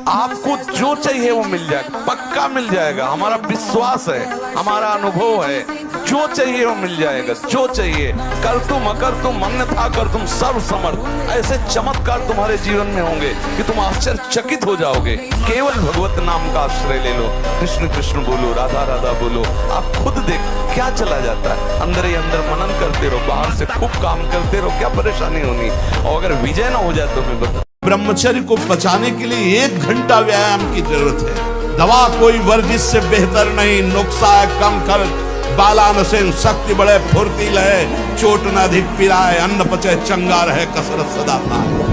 आपको जो चाहिए वो मिल जाएगा, पक्का मिल जाएगा। हमारा विश्वास है, हमारा अनुभव है, जो चाहिए वो मिल जाएगा। जो चाहिए, कर तुम अकर तुम अन्यथा कर तुम सर्व समर्थ, ऐसे चमत्कार तुम्हारे जीवन में होंगे कि तुम आश्चर्यचकित हो जाओगे। केवल भगवत नाम का आश्रय ले लो, कृष्ण कृष्ण बोलो, राधा राधा बोलो, आप खुद देख क्या चला जाता है। अंदर ही अंदर मनन करते रहो, बाहर से खूब काम करते रहो, क्या परेशानी होनी। और अगर विजय ना हो जाए तो मैं बता, ब्रह्मचर्य को बचाने के लिए 1 घंटा व्यायाम की जरूरत है। दवा कोई वर्जिश से बेहतर नहीं, नुक्सा है कम कर, बालानसेन शक्ति बढ़े, फुर्ती लहे, चोट न अधिक पिराए, अन्न पचे चंगा रहे, कसरत सदा पाए।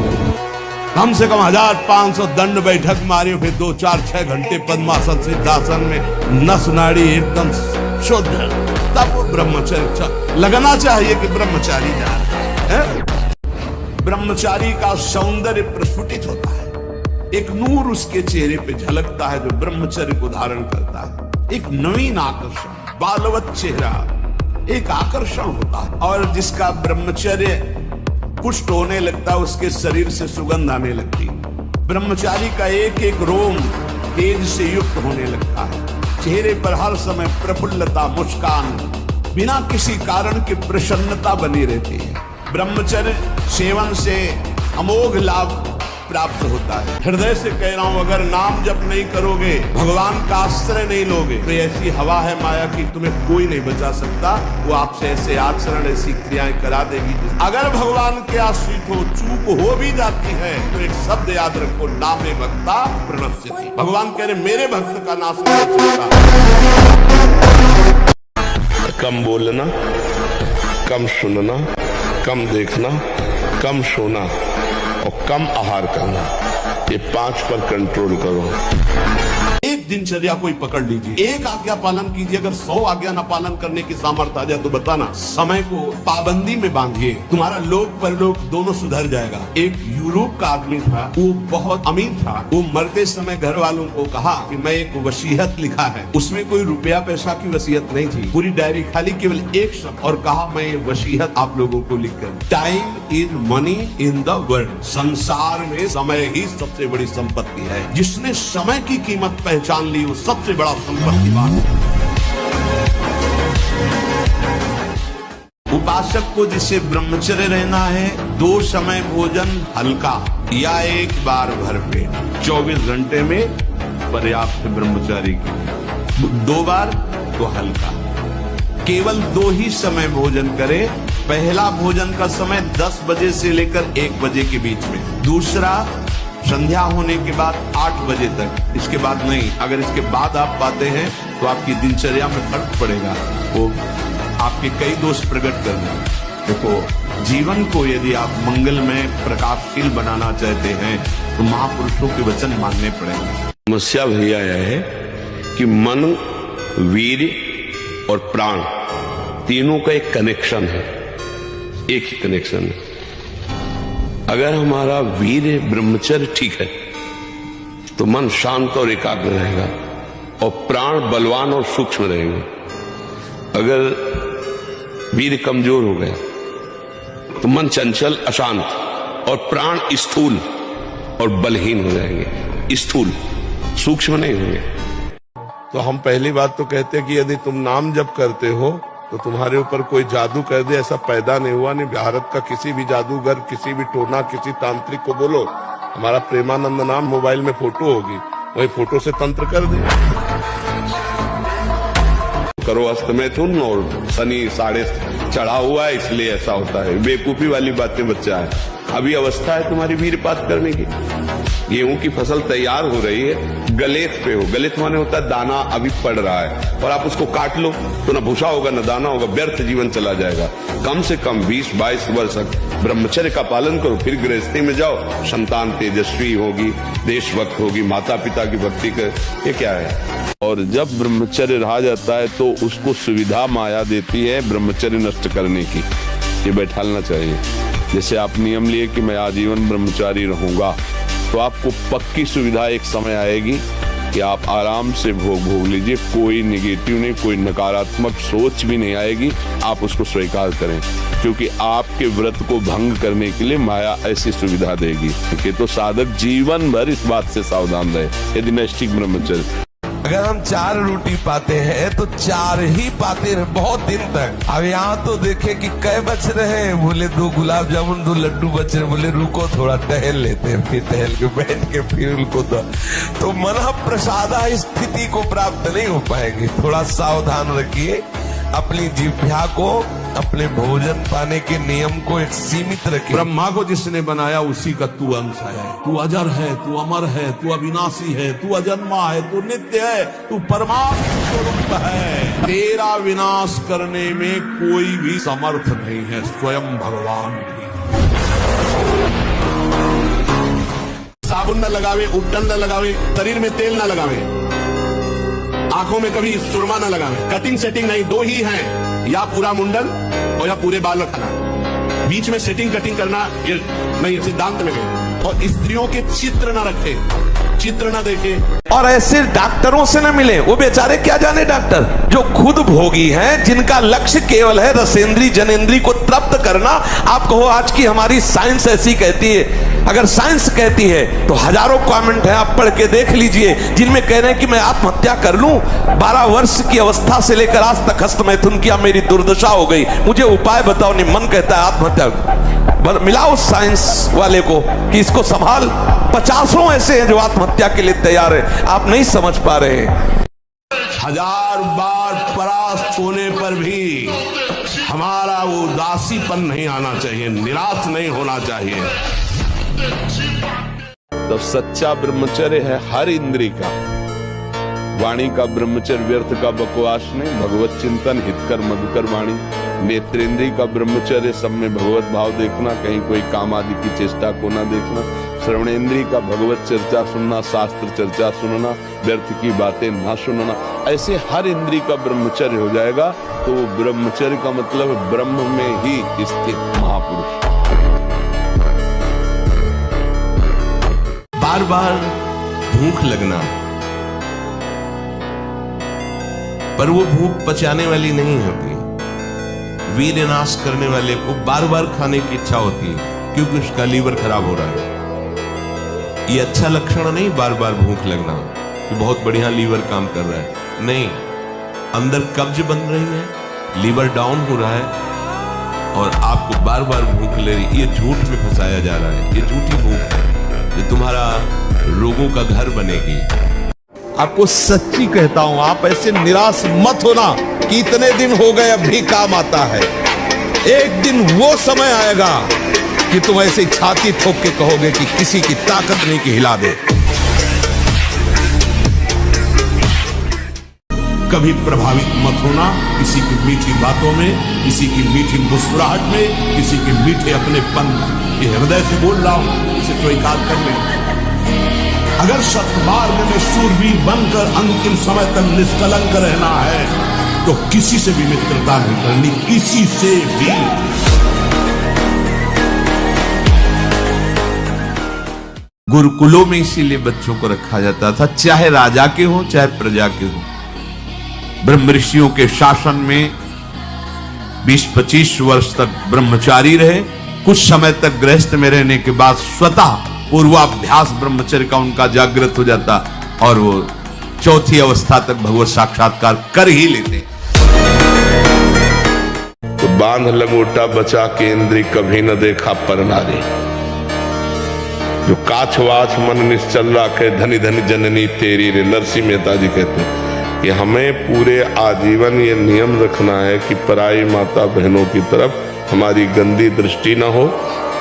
कम से कम 1500 दंड बैठक मारी, फिर 2 4 6 घंटे पद्मासन सिद्धासन में नस नाड़ी एकदम शुद्ध, तब ब्रह्मचर्य लगना चाहिए कि ब्रह्मचारी जा रहे हैं। ब्रह्मचारी का सौंदर्य प्रस्फुटित होता है, एक नूर उसके चेहरे पे झलकता है जो ब्रह्मचर्य को धारण करता है। एक नवीन आकर्षण, बालवत चेहरा, एक आकर्षण होता है। और जिसका ब्रह्मचर्य पुष्ट होने लगता है, उसके शरीर से सुगंध आने लगती है। ब्रह्मचारी का एक एक रोम तेज से युक्त होने लगता है, चेहरे पर हर समय प्रफुल्लता, मुस्कान, बिना किसी कारण की प्रसन्नता बनी रहती है। ब्रह्मचर्य सेवन से अमोघ लाभ प्राप्त होता है। हृदय से कह रहा हूं, अगर नाम जप नहीं करोगे, भगवान का आश्रय नहीं लोगे, तो ऐसी हवा है माया की तुम्हें कोई नहीं बचा सकता। वो आपसे ऐसे आचरण, ऐसी क्रियाएं करा देगी। अगर भगवान के आश्रित हो, चूक हो भी जाती है तो एक शब्द याद रखो, नामे भक्ता प्रणश्यति। भगवान कह रहे मेरे भक्त का नाश नहीं हो सकता। कम बोलना, कम सुनना, कम देखना, कम सोना और कम आहार करना, ये 5 पर कंट्रोल करो। एक दिनचर्या कोई पकड़ लीजिए, एक आज्ञा पालन कीजिए। अगर 100 आज्ञा ना पालन करने की सामर्थ्य आ जाए तो बताना, समय को पाबंदी में बांधिए, तुम्हारा लोक परलोक दोनों सुधर जाएगा। एक यूरोप का आदमी था, वो बहुत अमीर था। वो मरते समय घर वालों को कहा कि मैं एक वसीयत लिखा है। उसमें कोई रुपया पैसा की वसीयत नहीं थी, पूरी डायरी खाली, केवल एक शब्द, और कहा मैं ये वसीयत आप लोगों को लिखकर, time is money in the world. संसार में समय ही सबसे बड़ी संपत्ति है। जिसने समय की कीमत पहचान ली, वो सबसे बड़ा संपत्तिवान है। उपासक को जिसे ब्रह्मचर्य रहना है, 2 समय भोजन हल्का या 1 बार भरपेट, 24 घंटे में पर्याप्त है ब्रह्मचारी की। 2 बार तो हल्का, केवल 2 ही समय भोजन करे। पहला भोजन का समय 10 बजे से लेकर 1 बजे के बीच में, दूसरा संध्या होने के बाद 8 बजे तक, इसके बाद नहीं। अगर इसके बाद आप पाते हैं तो आपकी दिनचर्या में फर्क पड़ेगा, वो आपके कई दोष प्रकट करना। देखो, जीवन को यदि आप मंगलमय प्रकाशशील बनाना चाहते हैं तो महापुरुषों के वचन मानने पड़ेंगे। समस्या भैया यह है कि मन, वीर और प्राण तीनों का एक कनेक्शन है, एक ही कनेक्शन है। अगर हमारा वीर ब्रह्मचर्य ठीक है तो मन शांत और एकाग्र रहेगा और प्राण बलवान और सूक्ष्म रहेंगे। अगर वीर कमजोर हो गया तो मन चंचल, अशांत और प्राण स्थूल और बलहीन हो जाएंगे, स्थूल, सूक्ष्म नहीं होंगे। तो हम पहली बात तो कहते हैं कि यदि तुम नाम जप करते हो तो तुम्हारे ऊपर कोई जादू कर दे, ऐसा पैदा नहीं हुआ। नहीं, भारत का किसी भी जादूगर, किसी भी टोना, किसी तांत्रिक को बोलो हमारा प्रेमानंद नाम मोबाइल में फोटो होगी, वही फोटो से तंत्र कर दे। करो अस्तमैथुन और शनि 6.5 चढ़ा हुआ है इसलिए ऐसा होता है, बेवकूफी वाली बातें बच्चा है। अभी अवस्था है तुम्हारी वीरपात करने की। गेहूं की फसल तैयार हो रही है, गलेत पे हो, गलेत माने होता है दाना अभी पड़ रहा है, और आप उसको काट लो तो न भूसा होगा न दाना होगा, व्यर्थ जीवन चला जाएगा। कम से कम 20-22 वर्ष ब्रह्मचर्य का पालन करो, फिर गृहस्थी में जाओ, संतान तेजस्वी होगी, देशभक्त होगी, माता पिता की भक्ति कर, ये क्या है। और जब ब्रह्मचर्य रहा जाता है तो उसको सुविधा माया देती है ब्रह्मचर्य नष्ट करने की, ये बैठालना चाहिए। जैसे आप नियम लिए कि मैं आजीवन ब्रह्मचारी रहूंगा, तो आपको पक्की सुविधा एक समय आएगी कि आप आराम से भोग लीजिए, कोई नेगेटिव नहीं, कोई नकारात्मक सोच भी नहीं आएगी। आप उसको स्वीकार करें, क्योंकि आपके व्रत को भंग करने के लिए माया ऐसी सुविधा देगी कि तो साधक जीवन भर इस बात से सावधान रहे। यदि नैष्ठिक ब्रह्मचर्य अगर हम 4 रोटी पाते हैं तो 4 ही पाते रहे बहुत दिन तक। अब यहाँ तो देखे कि कै बच रहे हैं, बोले 2 गुलाब जामुन 2 लड्डू बच रहे, बोले रुको थोड़ा टहल लेते हैं, फिर टहल के बैठ के फिर उनको तो मन प्रसादा स्थिति को प्राप्त नहीं हो पाएंगे। थोड़ा सावधान रखिए, अपनी जिह्वा को, अपने भोजन पाने के नियम को एक सीमित रखिए। ब्रह्मा को जिसने बनाया उसी का तू अंश है। तू अजर है, तू अमर है, तू अविनाशी है, तू अजन्मा है, तू नित्य है, तू परमात्मा स्वरूप है। तेरा विनाश करने में कोई भी समर्थ नहीं है, स्वयं भगवान भी। साबुन न लगावे, उपटन न लगावे, शरीर में तेल न लगावे, आंखों में कभी सुरमा न लगावे, कटिंग सेटिंग नहीं, 2 ही हैं, या पूरा मुंडन और या पूरे बाल रखना। बीच में सेटिंग कटिंग करना ये नहीं, सिद्धांत में नहीं। और स्त्रियों के चित्र न रखे, चित्र न देखे, और ऐसे डॉक्टरों से न मिले। वो बेचारे क्या जाने डॉक्टर जो खुद भोगी हैं, जिनका लक्ष्य केवल है रसेंद्री जनेंद्री को तृप्त करना। आप कहो आज की हमारी साइंस ऐसी कहती है, अगर साइंस कहती है तो हजारों कमेंट हैं, आप पढ़ के देख लीजिए, जिनमें कह रहे हैं कि मैं आत्महत्या कर लूं। 12 वर्ष की अवस्था से लेकर आज तक हस्तमैथुन किया, मेरी दुर्दशा हो गई, मुझे उपाय बताओ। नहीं, मन कहता है आत्महत्या। मिलाओ साइंस वाले को कि इसको संभाल। 50 ऐसे हैं जो आत्महत्या के लिए तैयार है, आप नहीं समझ पा रहे। 1000 बार परास्त होने पर भी हमारा वो उदासीपन नहीं आना चाहिए, निराश नहीं होना चाहिए। तो सच्चा ब्रह्मचर्य है हर इंद्री का। वाणी का ब्रह्मचर्य व्यर्थ का बकवास नहीं, भगवत चिंतन, हितकर मधुकर वाणी। नेत्रेंद्री का ब्रह्मचर्य सब में भगवत भाव देखना, कहीं कोई काम आदि की चेष्टा को ना देखना। श्रवणेंद्री का भगवत चर्चा सुनना, शास्त्र चर्चा सुनना, व्यर्थ की बातें ना सुनना। ऐसे हर इंद्री का ब्रह्मचर्य हो जाएगा तो ब्रह्मचर्य का मतलब ब्रह्म में ही स्थित महापुरुष। बार बार भूख लगना, पर वो भूख पचाने वाली नहीं होती। वीर्य नाश करने वाले को बार बार खाने की इच्छा होती है, क्योंकि उसका लीवर खराब हो रहा है। ये अच्छा लक्षण नहीं, बार बार भूख लगना कि बहुत बढ़िया लीवर काम कर रहा है। नहीं, अंदर कब्ज बन रही है, लीवर डाउन हो रहा है और आपको बार बार भूख ले रही। ये झूठ में फंसाया जा रहा है, ये झूठी भूख है, ये तुम्हारा रोगों का घर बनेगी। आपको सच्ची कहता हूं, आप ऐसे निराश मत होना कि इतने दिन हो गए अब भी काम आता है। एक दिन वो समय आएगा कि तुम ऐसे छाती ठोक के कहोगे कि किसी की ताकत नहीं कि हिला दे। कभी प्रभावित मत होना किसी की मीठी बातों में, किसी की मीठी मुस्कुराहट में, किसी के मीठे अपनेपन में। ये हृदय से बोल रहा हूं, इसे स्वीकार कर ले। अगर सत्मार्ग में शूरवीर बनकर अंतिम समय तक निष्कलंक रहना है तो किसी से भी मित्रता नहीं करनी, किसी से भी। गुरुकुलों में इसीलिए बच्चों को रखा जाता था, चाहे राजा के हो चाहे प्रजा के हो। ब्रह्म ऋषियों के शासन में 20-25 वर्ष तक ब्रह्मचारी रहे। कुछ समय तक गृहस्थ में रहने के बाद स्वतः पूर्वाभ्यास ब्रह्मचर्य का उनका जागृत हो जाता और वो 4थी अवस्था तक भगवत साक्षात्कार कर ही लेते। तो बांध लंगोटा बचा के इंद्री कभी न देखा पर नारी। जो काछ वाछ मन निश्चल राखे, धनी धनी जननी तेरी रे। नरसिंह मेहता जी कहते हैं कि हमें पूरे आजीवन ये नियम रखना है कि पराई माता बहनों की तरफ हमारी गंदी दृष्टि ना हो।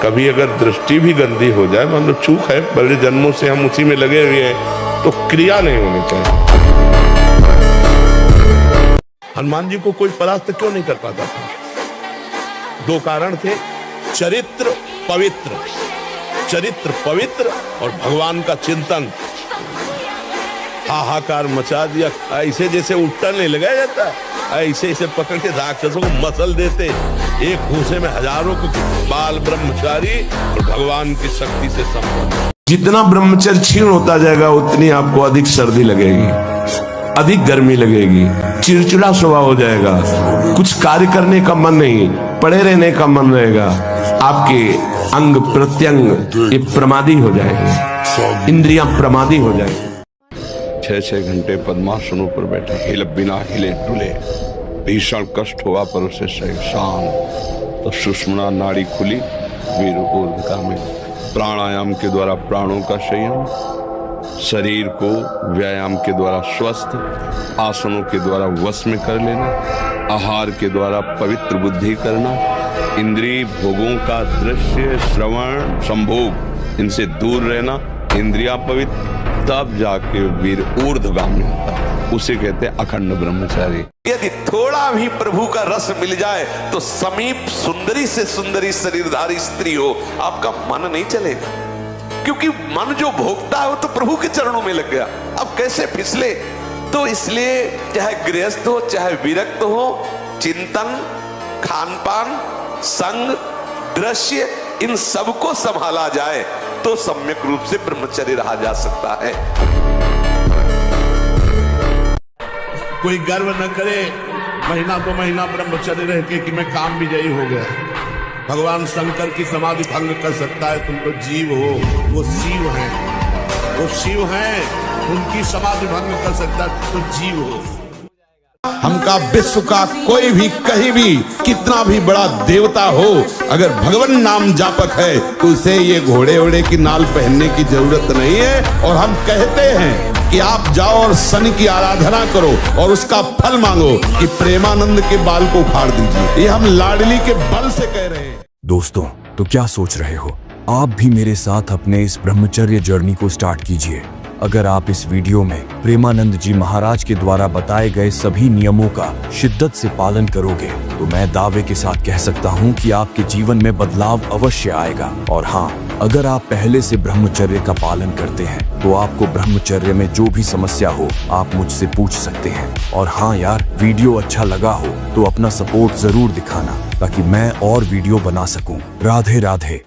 कभी अगर दृष्टि भी गंदी हो जाए, मान लो चूक है, बड़े जन्मों से हम उसी में लगे हुए हैं, तो क्रिया नहीं होनी चाहिए। हनुमान जी को कोई परास्त क्यों नहीं कर पाता था? 2 कारण थे, चरित्र पवित्र, चरित्र पवित्र और भगवान का चिंतन। हाहाकार मचा दिया, ऐसे जैसे उट्टन नहीं लगाया जाता, ऐसे ऐसे पकड़ के राक्षसों को मसल देते। एक घूसे में हजारों को बाल ब्रह्मचारी और भगवान की शक्ति से संपन्न। जितना ब्रह्मचर्य क्षीण होता जाएगा उतनी आपको अधिक सर्दी लगेगी, अधिक गर्मी लगेगी, चिड़चिड़ा स्वभाव हो जाएगा, कुछ कार्य करने का मन नहीं, पड़े रहने का मन रहेगा, आपके अंग प्रत्यंग ये प्रमादी हो जाएंगे, इंद्रियां प्रमादी हो जाएंगी। 6-6 घंटे पद्मासनों पर बैठे, बिना हिले डुले, भीषण कष्ट हुआ पर उसे सही शांत, तो सुषुम्ना नाड़ी खुली, वीर ऊर्ध्वगामी। प्राणायाम के द्वारा प्राणों का संयम, शरीर को व्यायाम के द्वारा स्वस्थ, आसनों के द्वारा वश में कर लेना, आहार के द्वारा पवित्र बुद्धि करना, इंद्रिय भोगों का दृश्य श्रवण संभोग इनसे दूर रहना, इंद्रिया पवित्र, तब जाके वीर ऊर्ध्वगामी होता है, उसे कहते हैं अखंड ब्रह्मचारी। यदि थोड़ा भी प्रभु का रस मिल जाए तो समीप सुंदरी से सुंदरी शरीरधारी स्त्री हो, आपका मन नहीं चलेगा, क्योंकि मन जो भोगता है वो तो प्रभु के चरणों में लग गया, अब कैसे फिसले। तो इसलिए चाहे गृहस्थ हो चाहे विरक्त हो, चिंतन, खान पान, संग, दृश्य, इन सबको संभाला जाए तो सम्यक रूप से ब्रह्मचर्य रहा जा सकता है। कोई गर्व न करे महीना 2 महीना ब्रह्मचर्य रह के कि मैं काम विजयी हो गया। भगवान शंकर की समाधि भंग कर सकता है, तुम तो जीव हो, वो शिव है, वो शिव है, उनकी समाधि भंग कर सकता है, तुम तो जीव हो। हमका विश्व का कोई भी कहीं भी कितना भी बड़ा देवता हो, अगर भगवान नाम जापक है तो उसे ये घोड़े ओड़े की नाल पहनने की जरूरत नहीं है। और हम कहते हैं कि आप जाओ और शनि की आराधना करो और उसका फल मांगो कि प्रेमानंद के बाल को उखाड़ दीजिए। ये हम लाडली के बल से कह रहे हैं। दोस्तों, तो क्या सोच रहे हो? आप भी मेरे साथ अपने इस ब्रह्मचर्य जर्नी को स्टार्ट कीजिए। अगर आप इस वीडियो में प्रेमानंद जी महाराज के द्वारा बताए गए सभी नियमों का शिद्दत से पालन करोगे तो मैं दावे के साथ कह सकता हूं कि आपके जीवन में बदलाव अवश्य आएगा। और हाँ, अगर आप पहले से ब्रह्मचर्य का पालन करते हैं तो आपको ब्रह्मचर्य में जो भी समस्या हो आप मुझसे पूछ सकते हैं। और हाँ यार, वीडियो अच्छा लगा हो तो अपना सपोर्ट जरूर दिखाना ताकि मैं और वीडियो बना सकूं। राधे राधे।